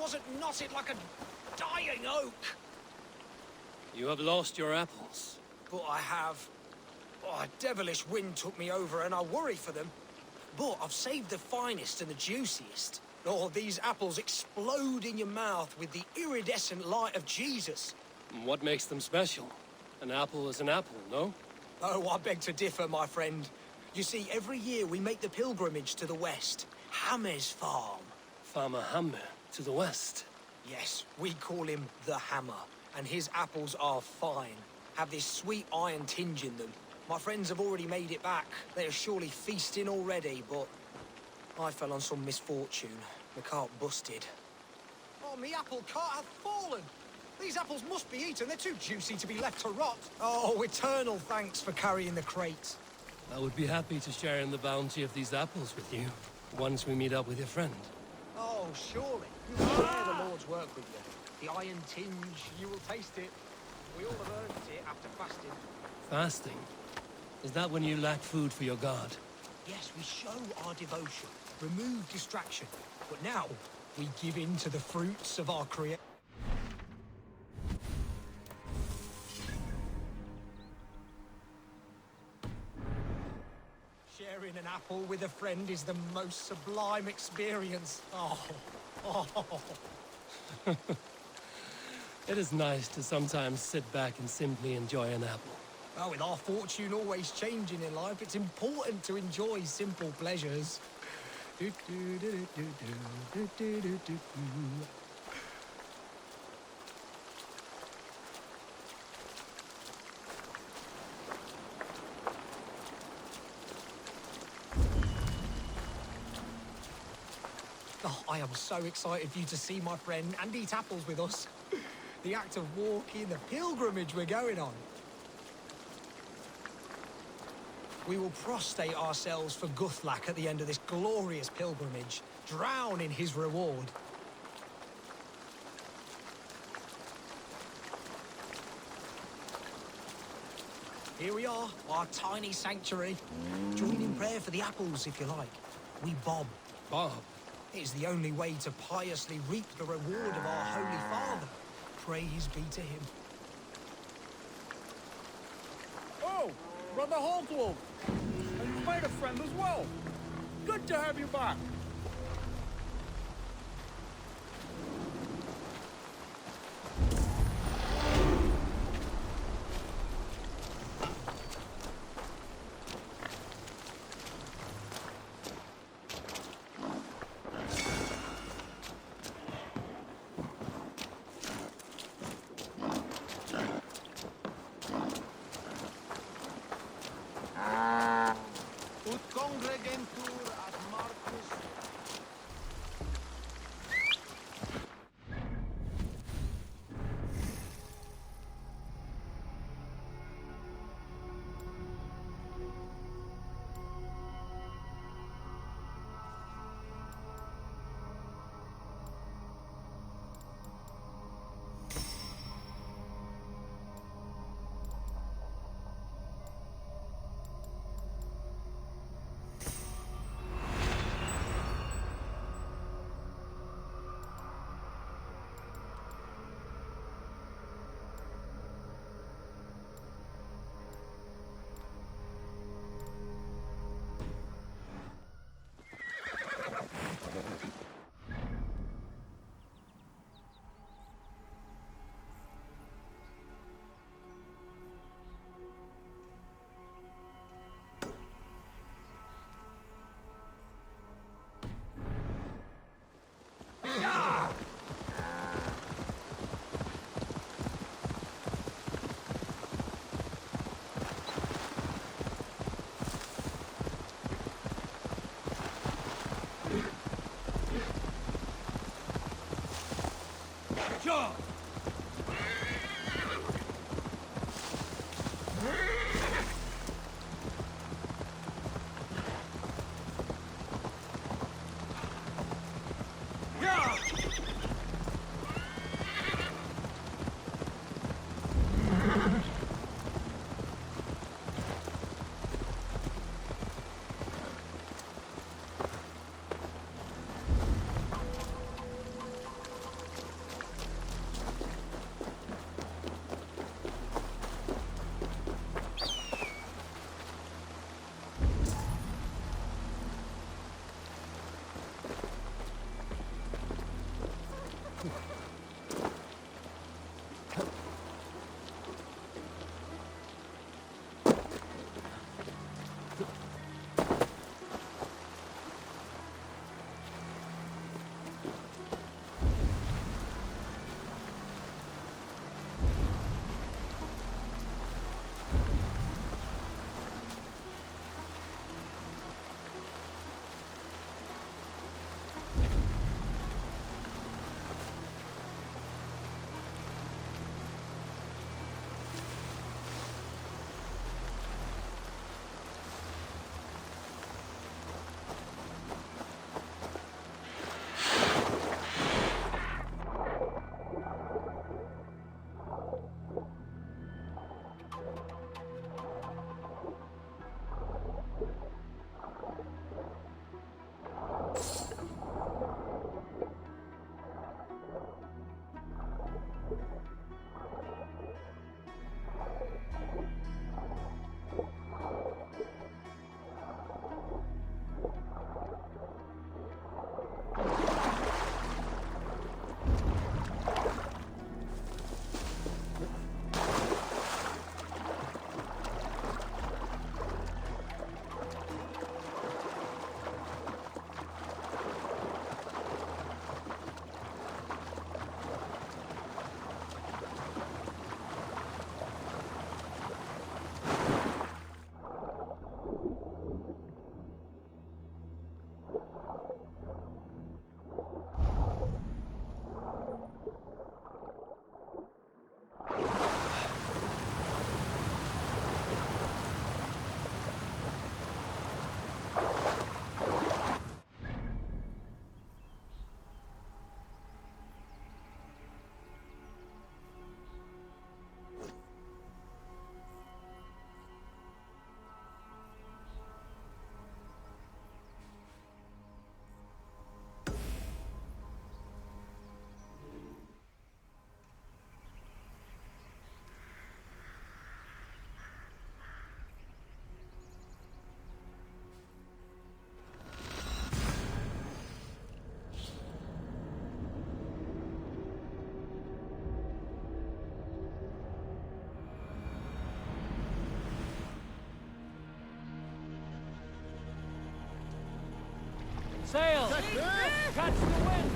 wasn't knotted like a dying oak. You have lost your apples. But I have. Oh, a devilish wind took me over and I worry for them. But I've saved the finest and the juiciest. Oh, these apples explode in your mouth with the iridescent light of Jesus. What makes them special? An apple is an apple, no? Oh, I beg to differ, my friend. You see, every year we make the pilgrimage to the west. Hammer's farm. Farmer Hammer, to the west. Yes, we call him the Hammer. And his apples are fine. Have this sweet iron tinge in them. My friends have already made it back. They are surely feasting already, but I fell on some misfortune. The cart busted. Oh, me apple cart hath fallen! These apples must be eaten. They're too juicy to be left to rot. Oh, eternal thanks for carrying the crate. I would be happy to share in the bounty of these apples with you, once we meet up with your friend. Oh, surely. You will share the Lord's work with you. The iron tinge, you will taste it. We all have earned it after fasting. Fasting? Is that when you lack food for your god? Yes, we show our devotion, remove distraction. But now, we give in to the fruits of our creation. Sharing an apple with a friend is the most sublime experience. Oh. It is nice to sometimes sit back and simply enjoy an apple. Oh, with our fortune always changing in life, it's important to enjoy simple pleasures. Oh, I am so excited for you to see my friend and eat apples with us. The act of walking, the pilgrimage we're going on. We will prostrate ourselves for Guthlak at the end of this glorious pilgrimage, drown in his reward. Here we are, our tiny sanctuary. Join in prayer for the apples, if you like. We bob. Bob? It is the only way to piously reap the reward of our Holy Father. Praise be to him. Oh, Brother Holtwolf! And you made a friend as well. Good to have you back. Ut congregentur ad Marcus Sail! Catch the wind!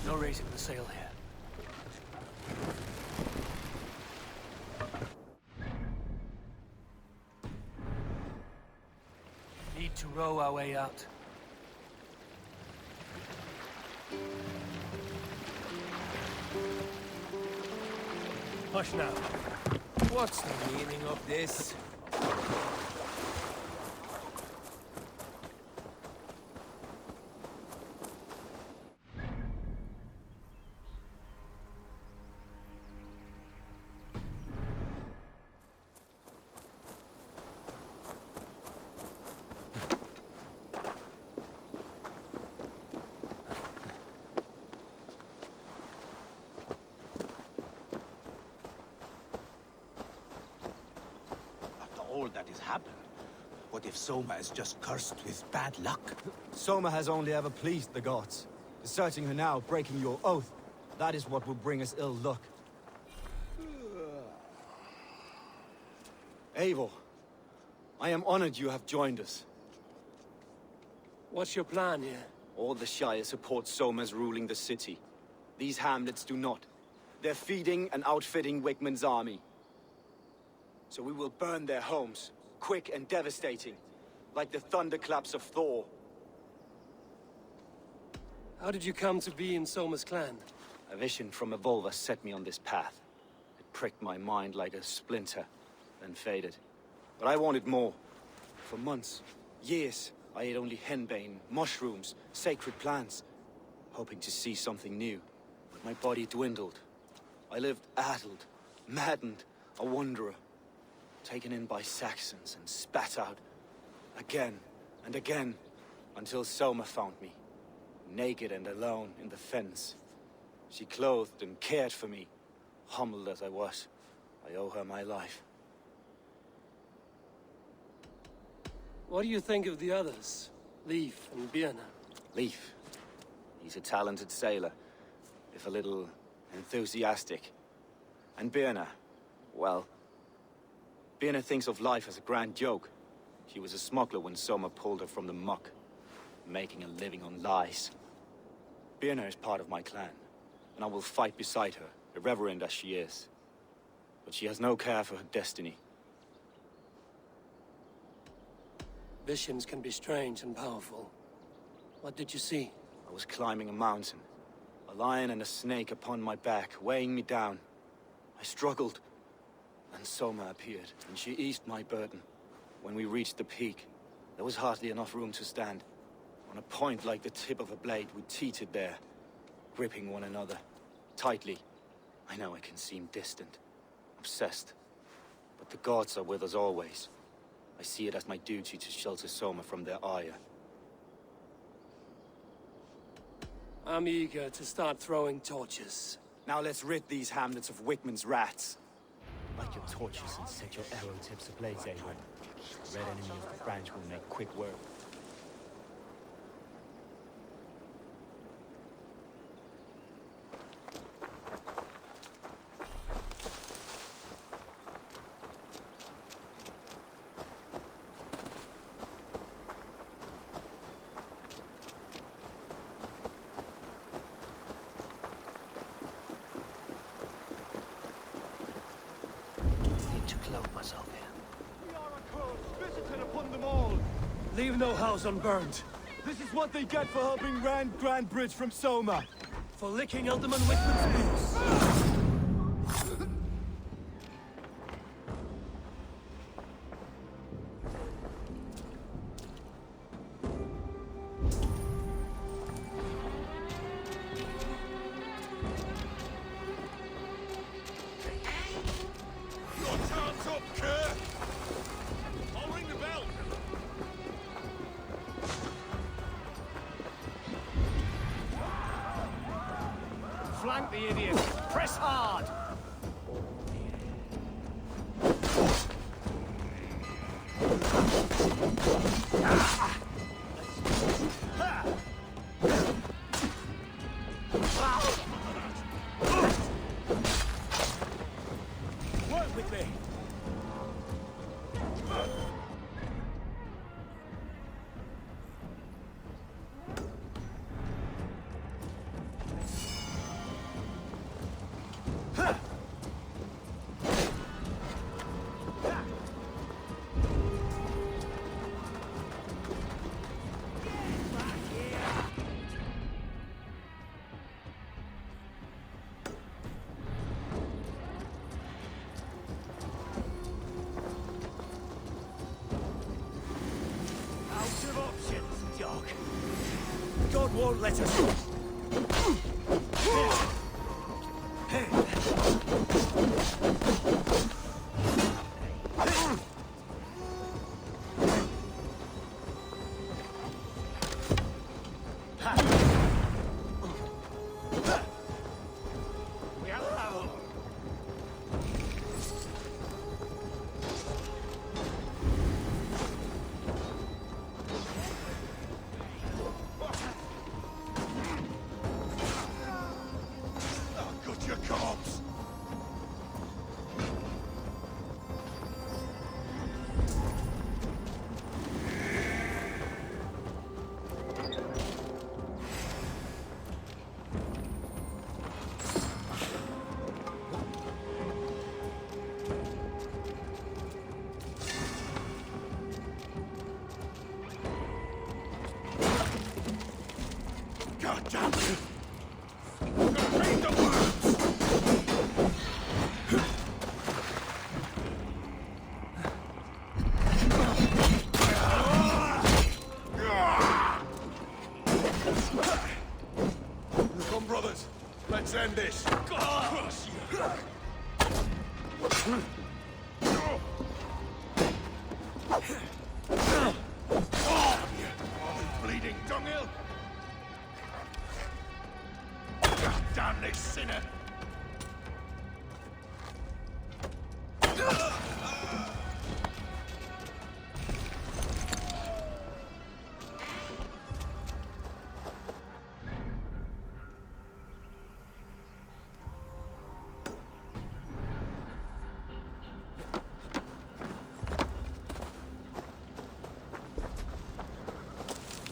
No raising the sail here. Need to row our way out. Push now. What's the meaning of this? All that has happened. What if Soma is just cursed with bad luck? Soma has only ever pleased the gods. Deserting her now, breaking your oath, that is what will bring us ill luck. Eivor, I am honored you have joined us. What's your plan here? All the Shire support Soma's ruling the city. These hamlets do not. They're feeding and outfitting Wigmund's army. So we will burn their homes, quick and devastating, like the thunderclaps of Thor. How did you come to be in Soma's clan? A vision from Evolva set me on this path. It pricked my mind like a splinter, then faded. But I wanted more. For months, years, I ate only henbane, mushrooms, sacred plants, hoping to see something new. But my body dwindled. I lived addled, maddened, a wanderer. Taken in by Saxons and spat out again and again until Soma found me, naked and alone in the fens. She clothed and cared for me, humbled as I was. I owe her my life. What do you think of the others? Leif and Birna? Leif. He's a talented sailor, if a little enthusiastic. And Birna, well, Birna thinks of life as a grand joke. She was a smuggler when Soma pulled her from the muck, making a living on lies. Birna is part of my clan, and I will fight beside her, irreverent as she is. But she has no care for her destiny. Visions can be strange and powerful. What did you see? I was climbing a mountain, a lion and a snake upon my back, weighing me down. I struggled. And Soma appeared, and she eased my burden. When we reached the peak, there was hardly enough room to stand. On a point like the tip of a blade, we teetered there, gripping one another, tightly. I know I can seem distant, obsessed, but the gods are with us always. I see it as my duty to shelter Soma from their ire. I'm eager to start throwing torches. Now let's rid these hamlets of Wigmund's rats. Light your torches and set your arrow tips ablaze, Eivor. The red enemy of the branch will make quick work. Leave no house unburned. This is what they get for helping Grand Bridge from Soma. For licking Elderman Wigmund's boots. Flank the idiot. Press hard. Work with me. Out of options, dog. God won't let us. Got your corpse! God damn it! Feed the worms! Come, brothers. Let's end this. Crush you. Bleeding dunghill. God damn this sinner.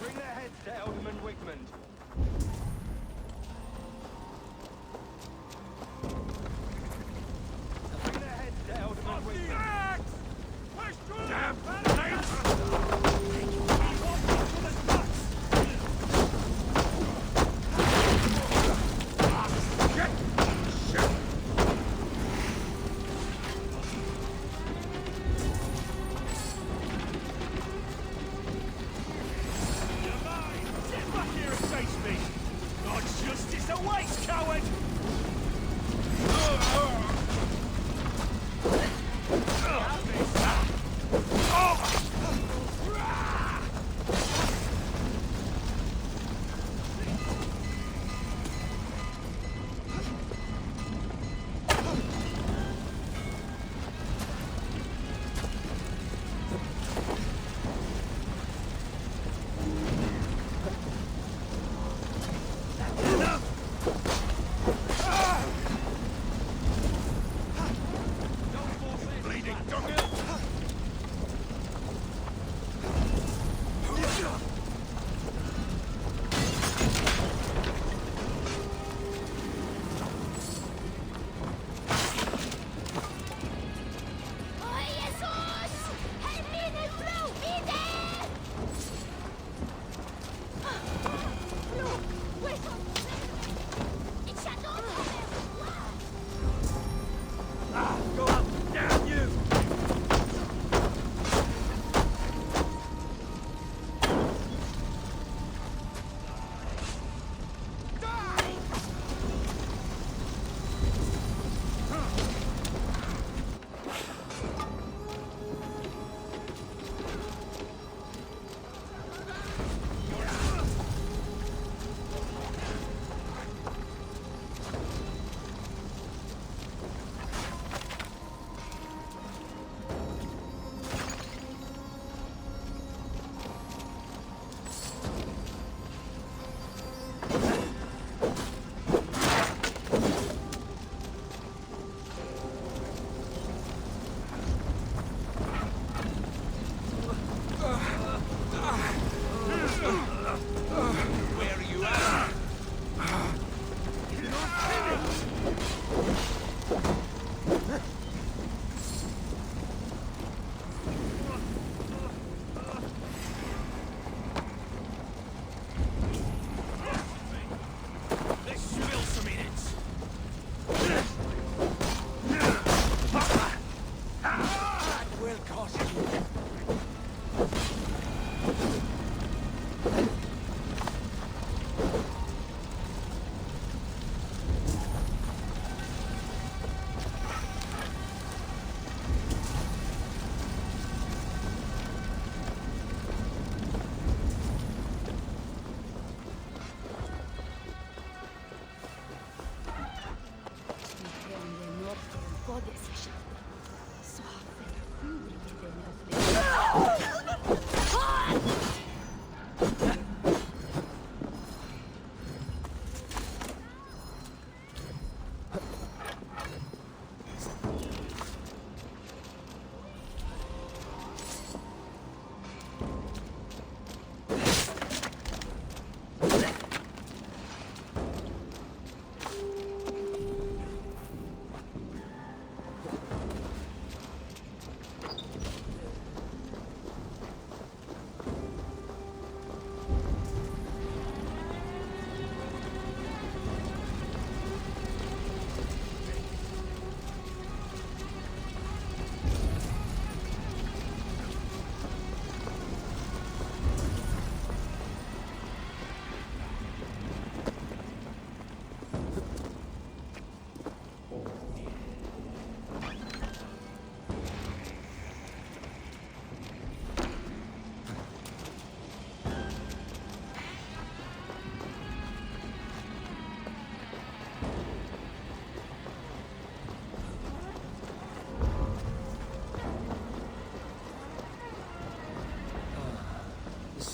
Bring their heads to Alderman Wigmund.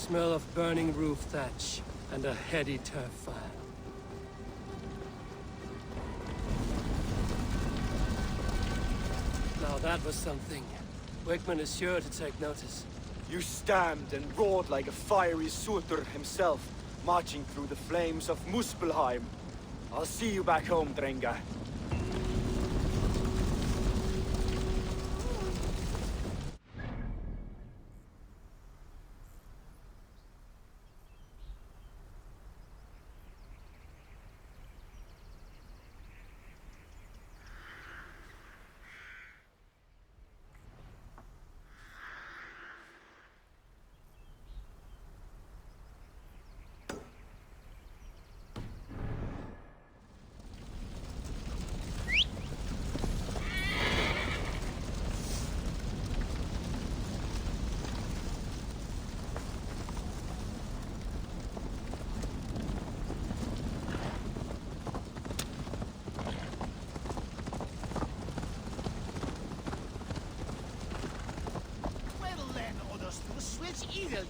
smell of burning roof thatch and a heady turf fire. Now that was something. Wickman is sure to take notice. You stamped and roared like a fiery Surtur himself, marching through the flames of Muspelheim. I'll see you back home, Drenga. Well then, others to the switch either you.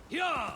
Yeah!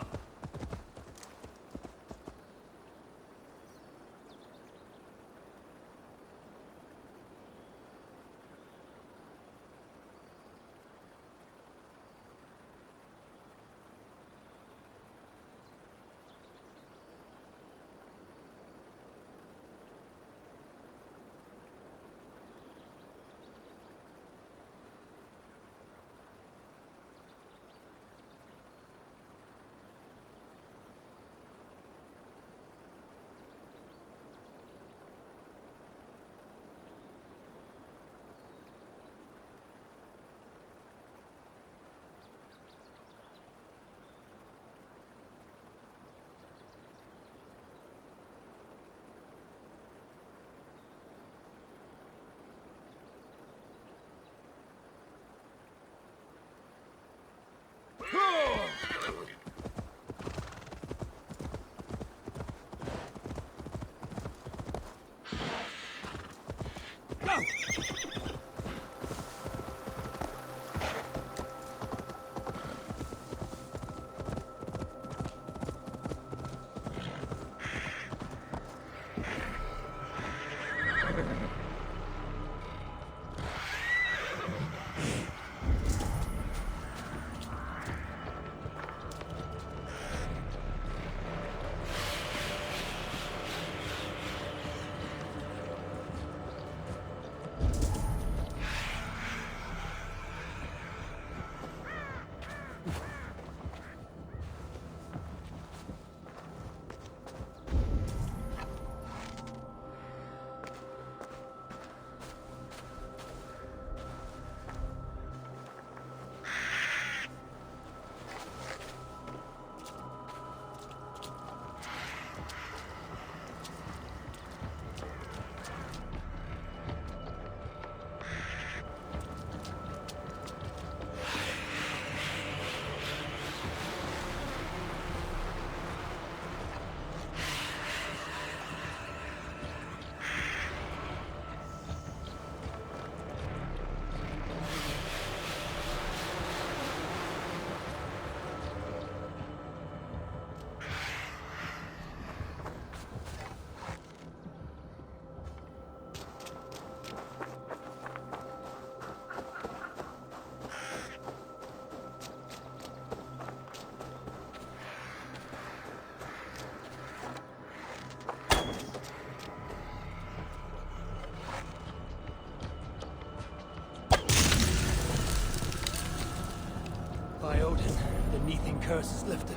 By Odin, the Neething curse is lifted.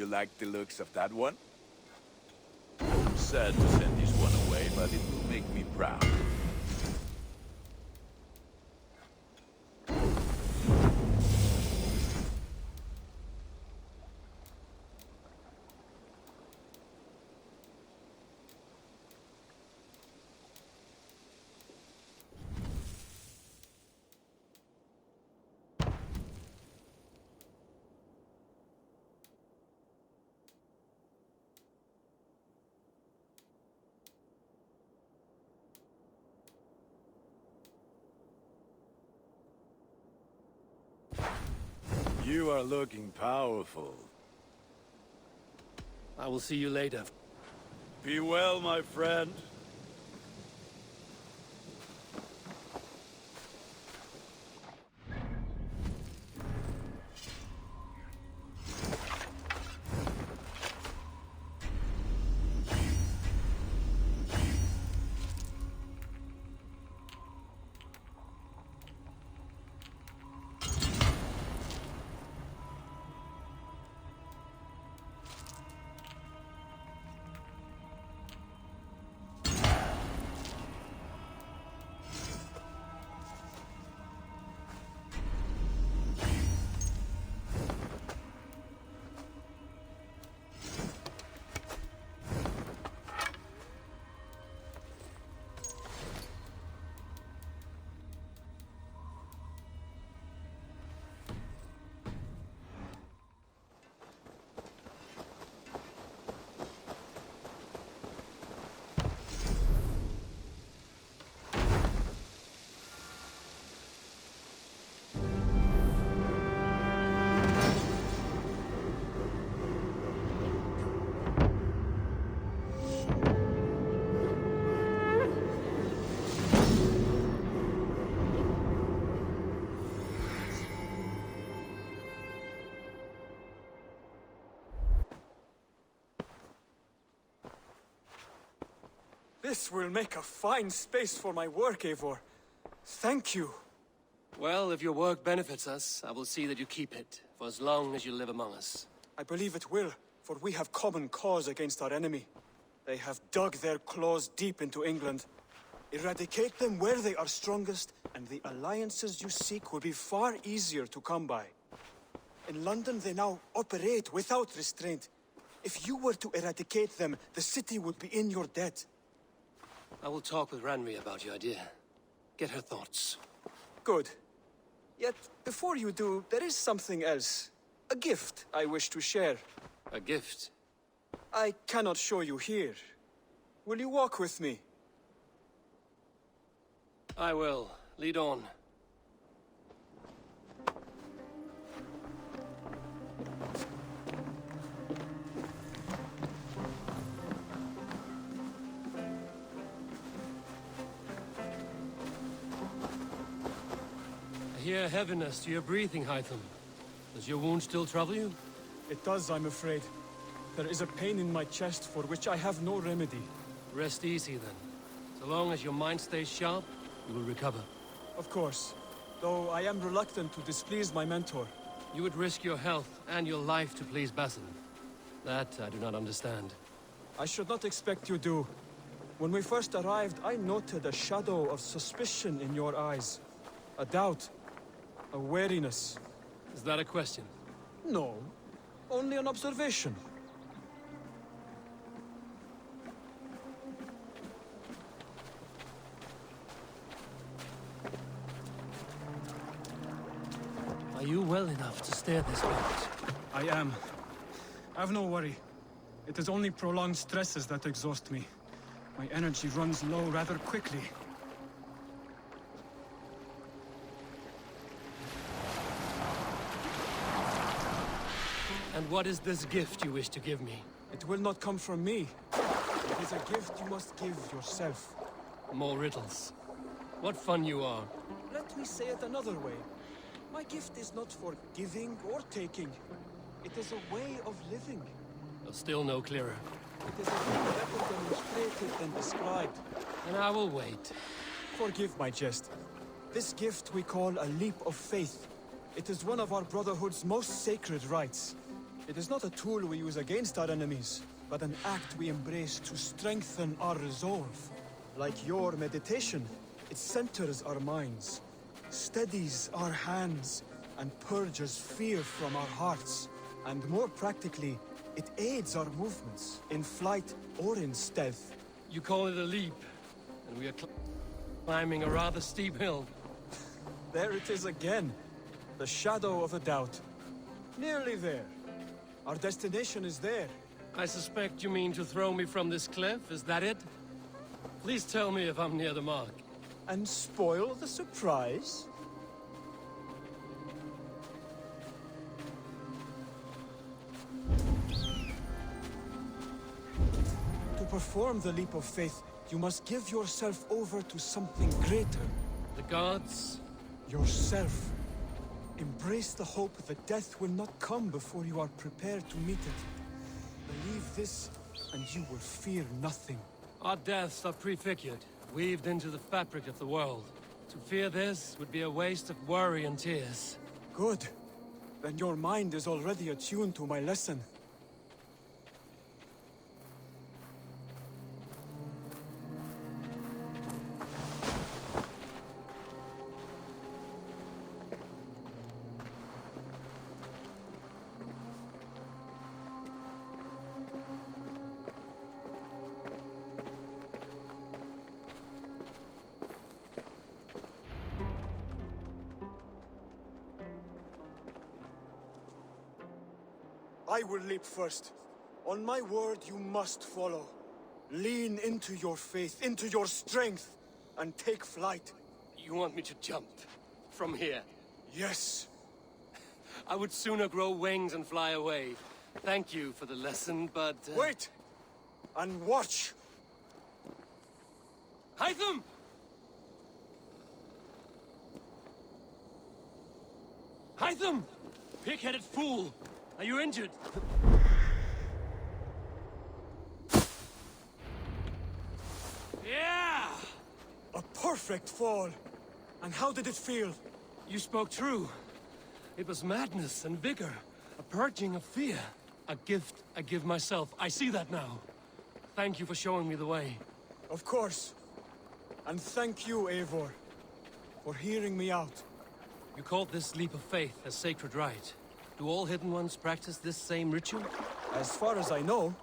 you like the looks of that one? I'm sad to send this one away, but it will make me proud. You are looking powerful. I will see you later. Be well, my friend. This will make a fine space for my work, Eivor. Thank you. Well, if your work benefits us, I will see that you keep it, for as long as you live among us. I believe it will, for we have common cause against our enemy. They have dug their claws deep into England. Eradicate them where they are strongest, and the alliances you seek will be far easier to come by. In London, they now operate without restraint. If you were to eradicate them, the city would be in your debt. I will talk with Ranri about your idea. Get her thoughts. Good. Yet, before you do, there is something else. A gift I wish to share. A gift? I cannot show you here. Will you walk with me? I will. Lead on. I hear heaviness to your breathing, Hytham. Does your wound still trouble you? It does, I'm afraid. There is a pain in my chest for which I have no remedy. Rest easy, then. So long as your mind stays sharp, you will recover. Of course. Though I am reluctant to displease my mentor. You would risk your health and your life to please Basin. That I do not understand. I should not expect you do. When we first arrived, I noted a shadow of suspicion in your eyes. A doubt. A wariness. Is that a question? No. Only an observation. Are you well enough to stay this bout? I am. Have no worry. It is only prolonged stresses that exhaust me. My energy runs low rather quickly. And what is this gift you wish to give me? It will not come from me. It is a gift you must give yourself. More riddles. What fun you are. Let me say it another way. My gift is not for giving or taking. It is a way of living. Still no clearer. It is a thing better demonstrated than described. And I will wait. Forgive my jest. This gift we call a leap of faith. It is one of our Brotherhood's most sacred rites. It is not a tool we use against our enemies, but an act we embrace to strengthen our resolve. Like your meditation, it centers our minds, steadies our hands, and purges fear from our hearts. And more practically, it aids our movements, in flight or in stealth. You call it a leap, and we are climbing a rather steep hill. There it is again. The shadow of a doubt. Nearly there. Our destination is there. I suspect you mean to throw me from this cliff, is that it? Please tell me if I'm near the mark. And spoil the surprise? To perform the leap of faith, you must give yourself over to something greater. The gods? Yourself. Embrace the hope that death will not come before you are prepared to meet it. Believe this, and you will fear nothing. Our deaths are prefigured, weaved into the fabric of the world. To fear this would be a waste of worry and tears. Good. Then your mind is already attuned to my lesson. I will leap first. On my word, you must follow. Lean into your faith, into your strength, and take flight. You want me to jump? From here? Yes. I would sooner grow wings and fly away. Thank you for the lesson, but... Wait! And watch! Hytham! Hytham! Pig-headed fool! Are you injured? Yeah! A perfect fall! And how did it feel? You spoke true. It was madness and vigor. A purging of fear. A gift I give myself. I see that now. Thank you for showing me the way. Of course. And thank you, Eivor, for hearing me out. You called this leap of faith a sacred rite. Do all Hidden Ones practice this same ritual? As far as I know,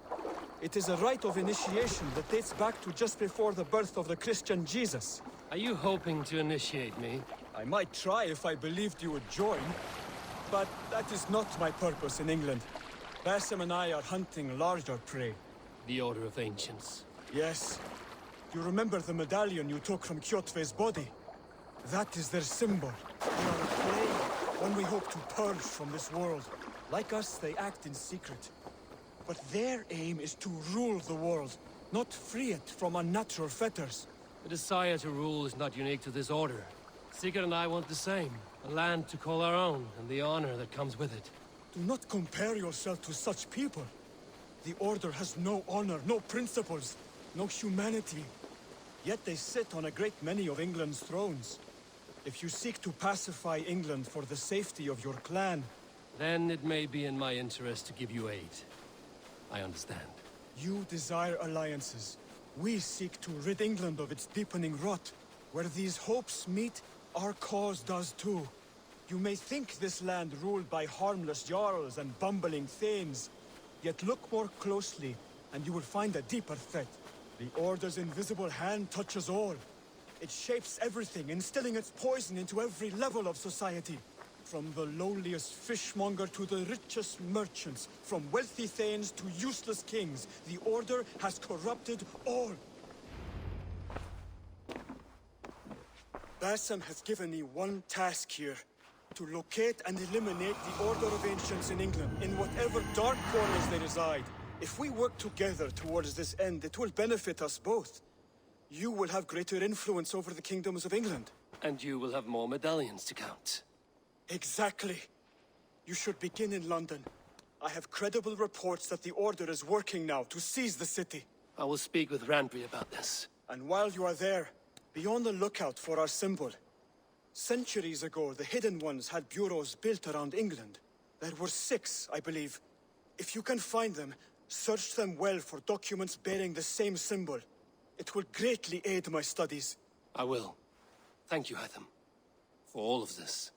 it is a rite of initiation that dates back to just before the birth of the Christian Jesus. Are you hoping to initiate me? I might try if I believed you would join, but that is not my purpose in England. Basim and I are hunting larger prey. The Order of Ancients. Yes. You remember the medallion you took from Kjotve's body? That is their symbol. They are a plague, one we hope to purge from this world. Like us, they act in secret. But their aim is to rule the world, not free it from unnatural fetters. The desire to rule is not unique to this order. Sigurd and I want the same. A land to call our own, and the honor that comes with it. Do not compare yourself to such people. The Order has no honor, no principles, no humanity. Yet they sit on a great many of England's thrones. If you seek to pacify England for the safety of your clan... Then it may be in my interest to give you aid. I understand. You desire alliances. We seek to rid England of its deepening rot. Where these hopes meet, our cause does too. You may think this land ruled by harmless jarls and bumbling thanes. Yet look more closely, and you will find a deeper threat. The Order's invisible hand touches all. It shapes everything, instilling its poison into every level of society. From the lowliest fishmonger to the richest merchants, from wealthy thanes to useless kings, the Order has corrupted all. Basim has given me one task here. To locate and eliminate the Order of Ancients in England, in whatever dark corners they reside. If we work together towards this end, it will benefit us both. You will have greater influence over the kingdoms of England. And you will have more medallions to count. Exactly. You should begin in London. I have credible reports that the Order is working now to seize the city. I will speak with Randvi about this. And while you are there, be on the lookout for our symbol. Centuries ago, the Hidden Ones had bureaus built around England. There were 6, I believe. If you can find them, search them well for documents bearing the same symbol. It will greatly aid my studies. I will. Thank you, Hytham, for all of this.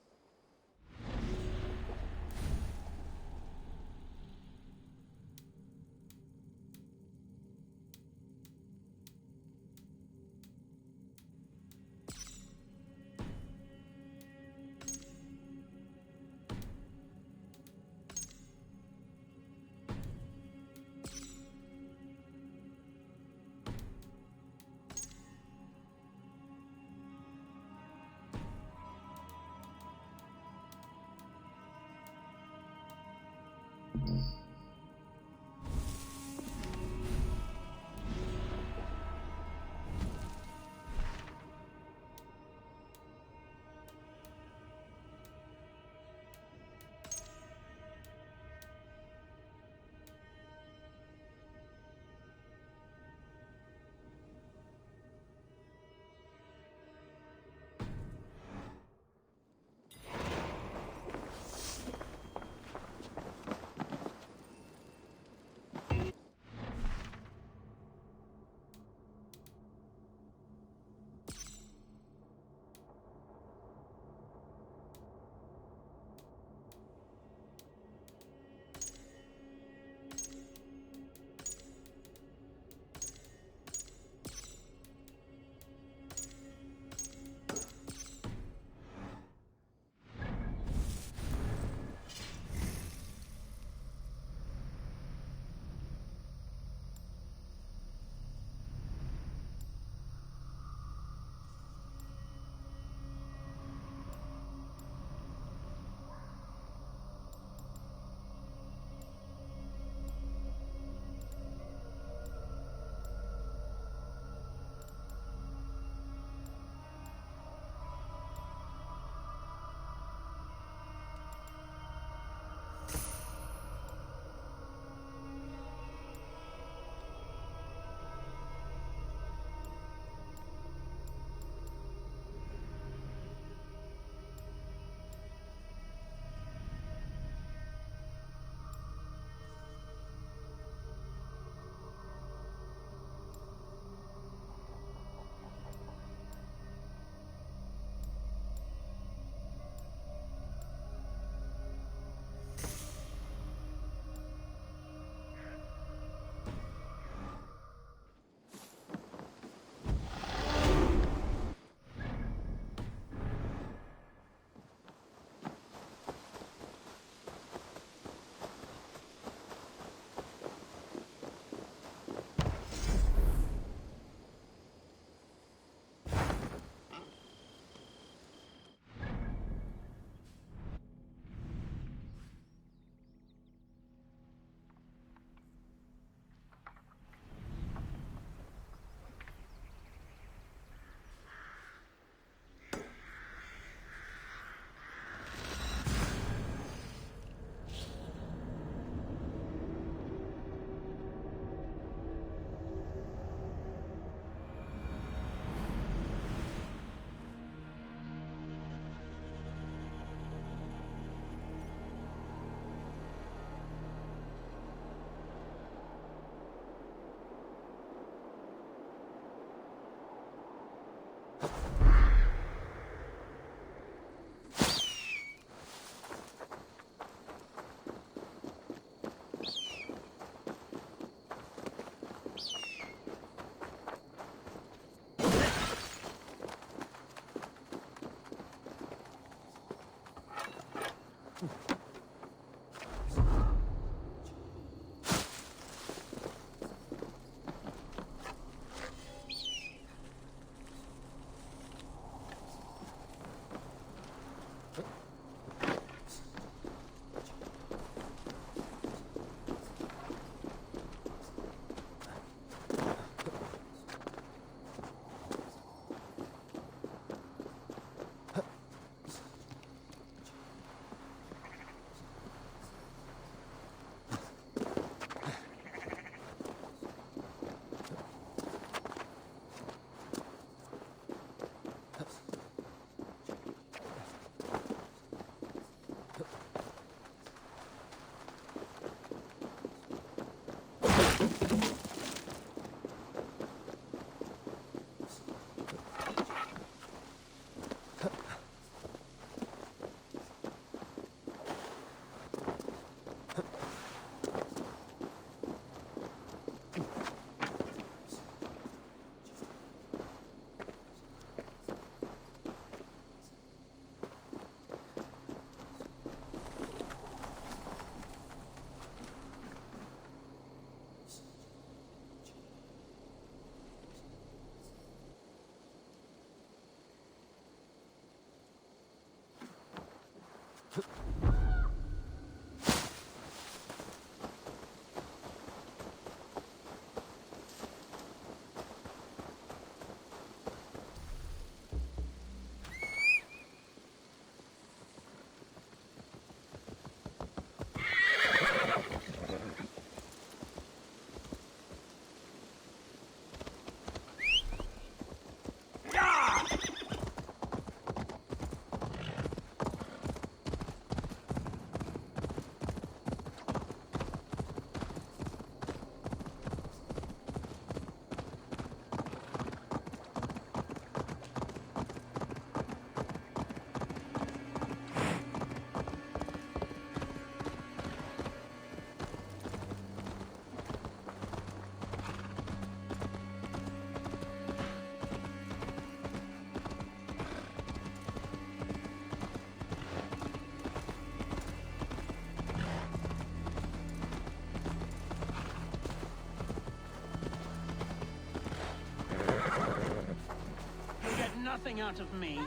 nothing out of me.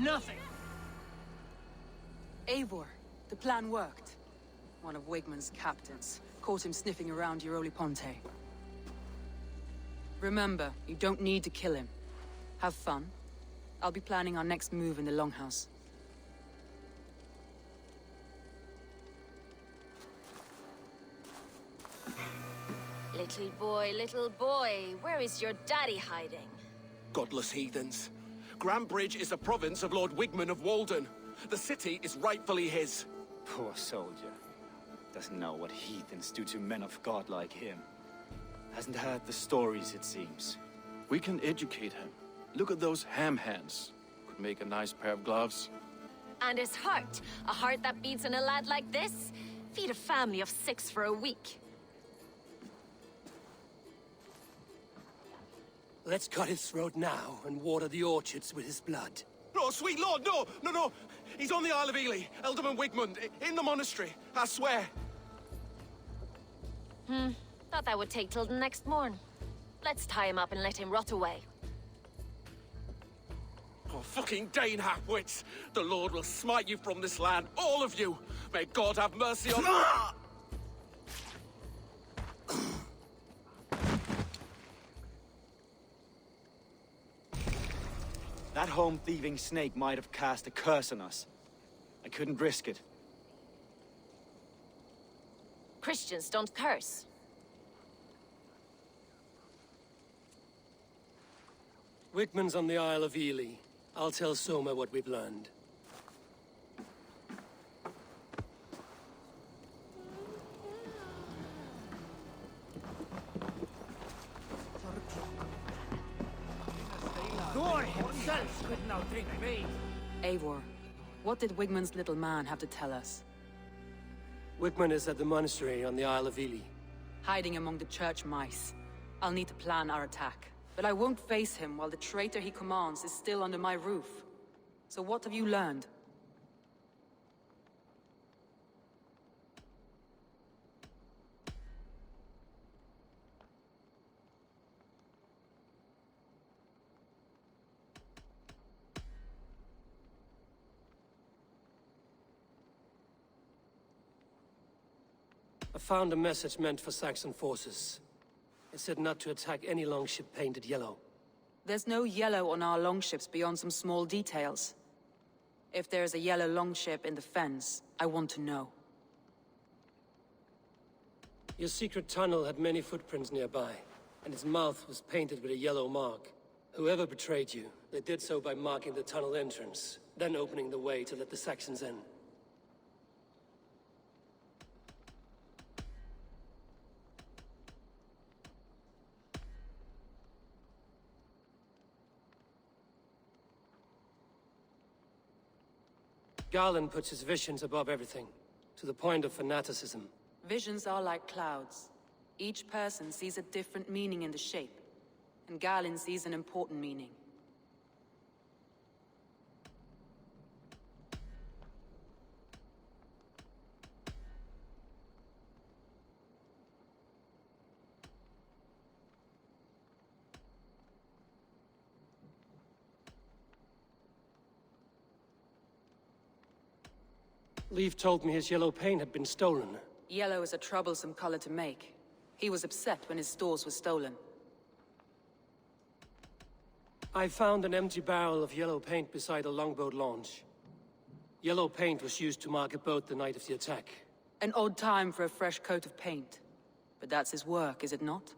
Nothing! Eivor, the plan worked. One of Wigmund's captains caught him sniffing around Euroli Ponte. Remember, you don't need to kill him. Have fun. I'll be planning our next move in the Longhouse. Little boy, where is your daddy hiding? Godless heathens. Grambridge is a province of Lord Wigmund of Walden. The city is rightfully his. Poor soldier. Doesn't know what heathens do to men of God like him. Hasn't heard the stories, it seems. We can educate him. Look at those ham hands. Could make a nice pair of gloves. And his heart. A heart that beats in a lad like this? Feed a family of 6 for a week. Let's cut his throat now and water the orchards with his blood. No, sweet lord, no! No, no! He's on the Isle of Ely, Ealdorman Wigmund, in the monastery, I swear. Thought that would take till the next morn. Let's tie him up and let him rot away. Oh, fucking Dane half-wits! The Lord will smite you from this land, all of you! May God have mercy on... That home-thieving snake might have cast a curse on us. I couldn't risk it. Christians don't curse. Wigmund's on the Isle of Ely. I'll tell Soma what we've learned. Thor himself could now drink rain. Eivor, what did Wigmund's little man have to tell us? Wigmund is at the monastery on the Isle of Ely. Hiding among the church mice. I'll need to plan our attack. But I won't face him while the traitor he commands is still under my roof. So what have you learned? I found a message meant for Saxon forces. It said not to attack any longship painted yellow. There's no yellow on our longships beyond some small details. If there's a yellow longship in the fens, I want to know. Your secret tunnel had many footprints nearby, and its mouth was painted with a yellow mark. Whoever betrayed you, they did so by marking the tunnel entrance, then opening the way to let the Saxons in. Garland puts his visions above everything, to the point of fanaticism. Visions are like clouds. Each person sees a different meaning in the shape, and Garland sees an important meaning. Leaf told me his yellow paint had been stolen. Yellow is a troublesome color to make. He was upset when his stores were stolen. I found an empty barrel of yellow paint beside a longboat launch. Yellow paint was used to mark a boat the night of the attack. An odd time for a fresh coat of paint. But that's his work, is it not?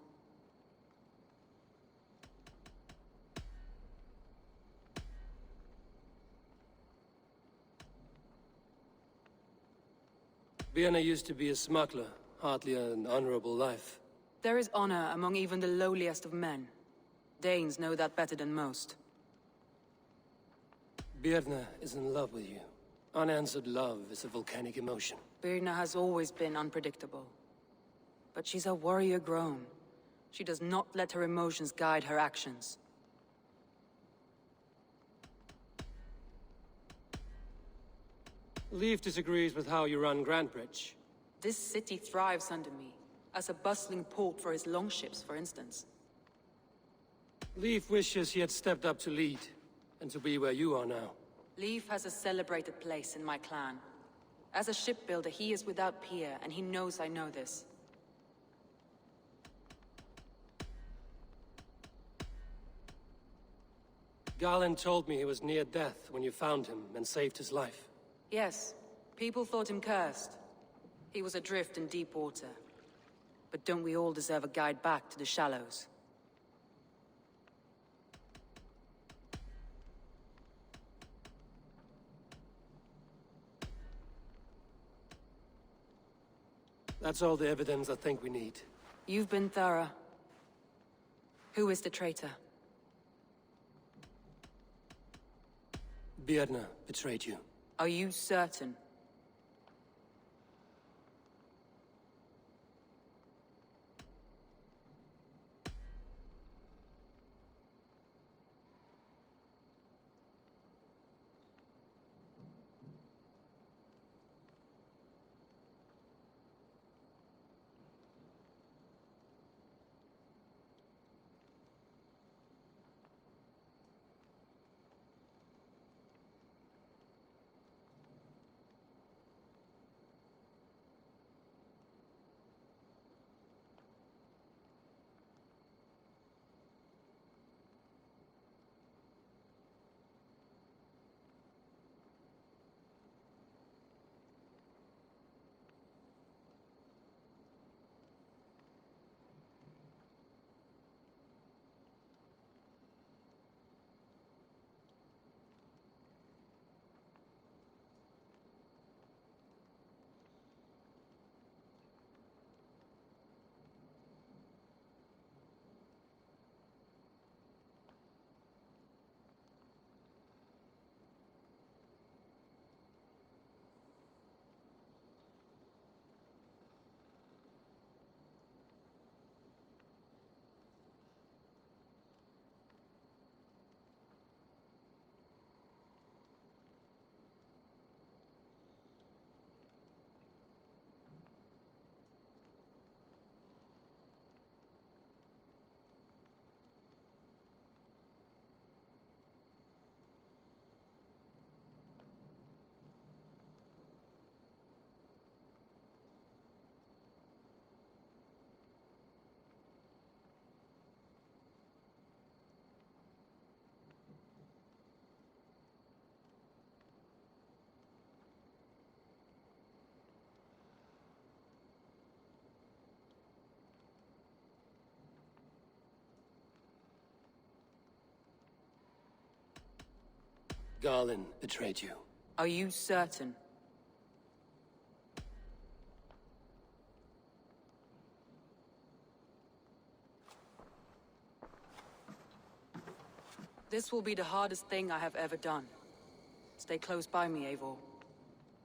Vienna used to be a smuggler, hardly an honorable life. There is honor among even the lowliest of men. Danes know that better than most. Birna is in love with you. Unanswered love is a volcanic emotion. Birna has always been unpredictable. But she's a warrior grown. She does not let her emotions guide her actions. Leaf disagrees with how you run Grantbridge. This city thrives under me, as a bustling port for his longships, for instance. Leaf wishes he had stepped up to lead. and to be where you are now. Leif has a celebrated place in my clan. As a shipbuilder, he is without peer, and he knows I know this. Garland told me he was near death when you found him and saved his life. Yes, people thought him cursed. He was adrift in deep water. But don't we all deserve a guide back to the shallows? That's all the evidence I think we need. You've been thorough. Who is the traitor? Björna betrayed you. Are you certain? Garland betrayed you. Are you certain? This will be the hardest thing I have ever done. Stay close by me, Eivor.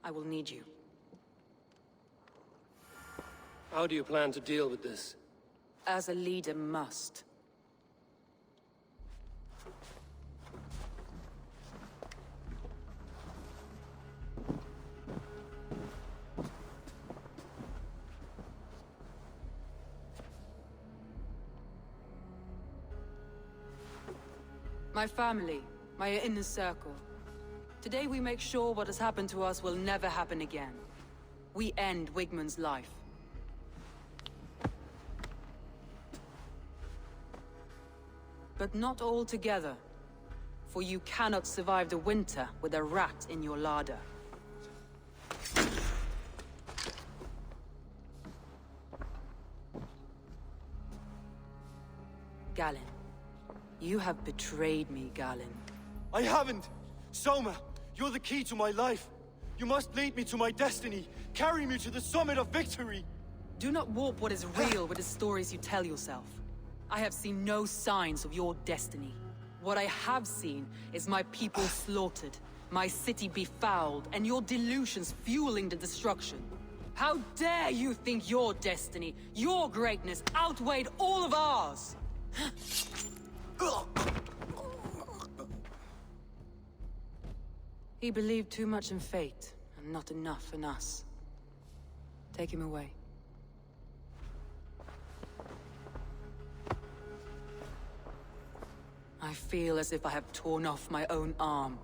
I will need you. How do you plan to deal with this? As a leader must. My family, my inner circle. Today we make sure what has happened to us will never happen again. We end Wigmund's life. But not all together. For you cannot survive the winter with a rat in your larder. Galen. You have betrayed me, Galen. I haven't! Soma, you're the key to my life. You must lead me to my destiny. Carry me to the summit of victory. Do not warp what is real with the stories you tell yourself. I have seen no signs of your destiny. What I have seen is my people slaughtered, my city befouled, and your delusions fueling the destruction. How dare you think your destiny, your greatness, outweighed all of ours? He believed too much in fate, and not enough in us. Take him away. I I feel as if I have torn off my own arm.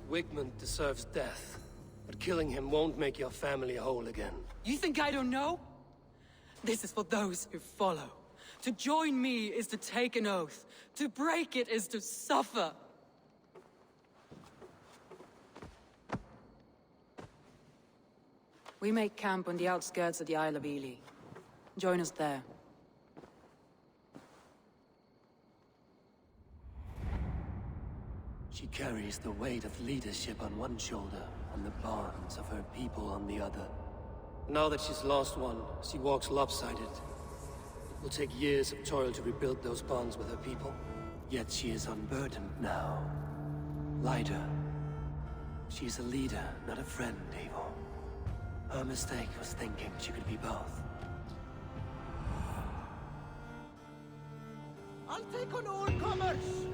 Wigmund deserves death, but killing him won't make your family whole again. You think I don't know? This is for those who follow. To join me is to take an oath. To break it is to suffer. We make camp on the outskirts of the Isle of Ely. Join us there. She carries the weight of leadership on one shoulder, and the bonds of her people on the other. Now that she's lost one, she walks lopsided. It will take years of toil to rebuild those bonds with her people. Yet she is unburdened now. Lighter. She is a leader, not a friend, Eivor. Her mistake was thinking she could be both. I'll take on all comers!